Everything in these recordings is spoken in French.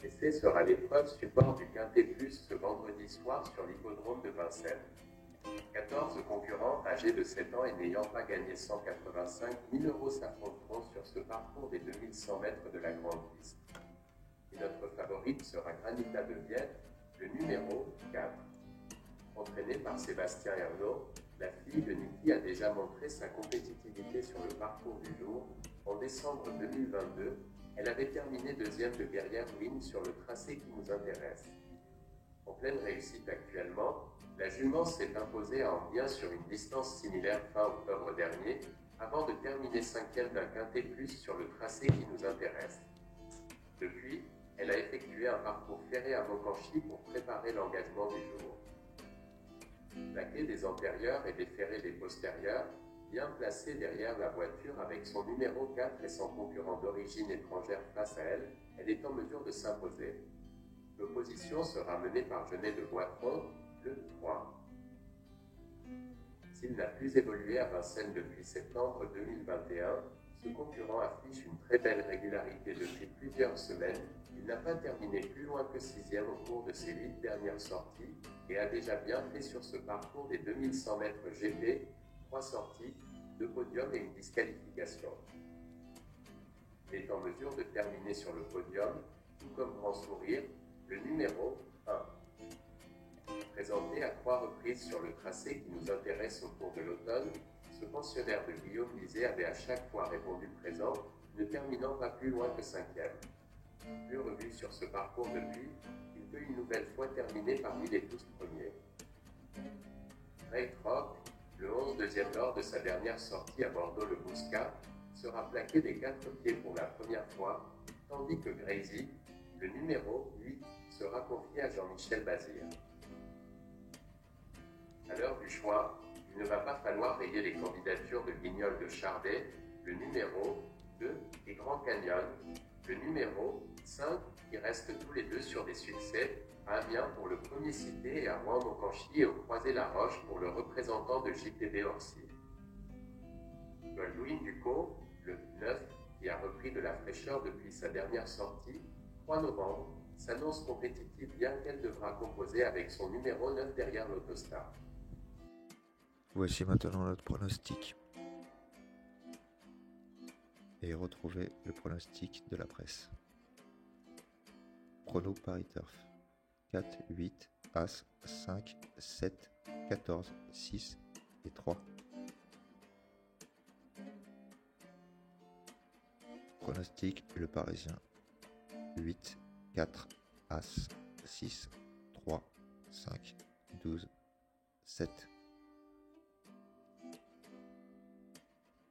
L'essai sera l'épreuve support du Quintet Plus ce vendredi soir sur l'hippodrome de Vincennes. 14 concurrents âgés de 7 ans et n'ayant pas gagné 185 000 € s'affronteront sur ce parcours des 2100 mètres de la grande piste. Et notre favorite sera Granita de Vienne, le numéro 4. Entraînée par Sébastien Ernaud, la fille de Niki a déjà montré sa compétitivité sur le parcours du jour. En décembre 2022, elle avait terminé deuxième de Guerrière Win sur le tracé qui nous intéresse. En pleine réussite actuellement, la jument s'est imposée en bien sur une distance similaire fin octobre dernier, avant de terminer cinquième d'un Quintet Plus sur le tracé qui nous intéresse. Depuis, elle a effectué un parcours ferré à Montcanchy pour préparer l'engagement du jour. Plaqué des antérieurs et des ferrés des postérieurs, bien placée derrière la voiture avec son numéro 4 et son concurrent d'origine étrangère face à elle, elle est en mesure de s'imposer. L'opposition sera menée par Genet de Boitron, le 3. S'il n'a plus évolué à Vincennes depuis septembre 2021, ce concurrent affiche une très belle régularité depuis plusieurs semaines. Il n'a pas terminé plus loin que 6e au cours de ses 8 dernières sorties et a déjà bien fait sur ce parcours des 2100 mètres GP, 3 sorties, 2 podiums et une disqualification. Il est en mesure de terminer sur le podium, tout comme Grand Sourire, le numéro 1. Présenté à 3 reprises sur le tracé qui nous intéresse au cours de l'automne, ce pensionnaire de Guillaume Lisée avait à chaque fois répondu présent, ne terminant pas plus loin que 5e. Plus revu sur ce parcours depuis, il peut une nouvelle fois terminer parmi les 12 premiers. Great Rock, le 11 deuxième lors de sa dernière sortie à Bordeaux-le-Bouscat, sera plaqué des 4 pieds pour la première fois, tandis que Grazy, le numéro 8, sera confié à Jean-Michel Bazir. À l'heure du choix, il ne va pas falloir rayer les candidatures de Guignol de Chardet, le numéro 2, et Grand Canyon, le numéro 5, qui restent tous les deux sur des succès, à Amiens pour le premier cité et à Rouen-Montcanchy et au Croisé-la-Roche pour le représentant de JTB Orsi. Goldwyn Ducos, le 9, qui a repris de la fraîcheur depuis sa dernière sortie, 3 novembre, s'annonce compétitive bien qu'elle devra composer avec son numéro 9 derrière l'Autostar. Voici maintenant notre pronostic. Et retrouvez le pronostic de la presse. Prono Paris Turf. 4, 8, As, 5, 7, 14, 6 et 3. Pronostic Le Parisien. 8, 4, As, 6, 3, 5, 12, 7.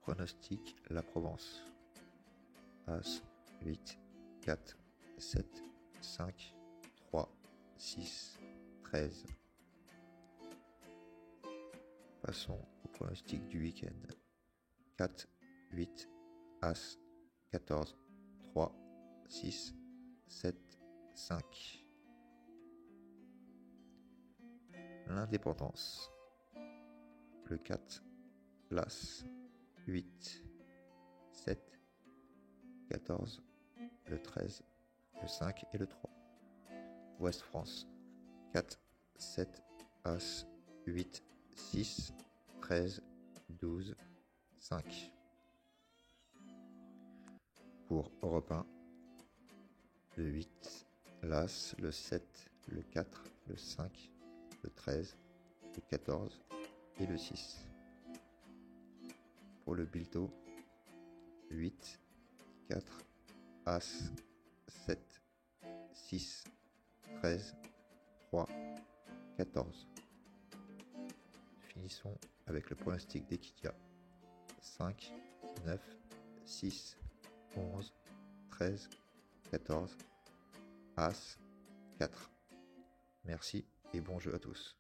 Pronostic La Provence. As, 8, 4, 7, 5, 3, 6, 13. Passons au pronostic du week-end. 4, 8, As, 14, 3, 6, 7, 5. L'Indépendance. Le 4, l'As, 8, 7, 14, le 13, le 5 et le 3. Ouest France. 4, 7, As, 8, 6, 13, 12, 5. Pour Europe 1, le 8, l'As, le 7, le 4, le 5, le 13, le 14 et le 6. Pour le Bilto, 8, 4, As, 7, 6, 13, 3, 14. Finissons avec le pronostic d'Equidia. 5, 9, 6, 11, 13, 14, As, 4. Merci et bon jeu à tous.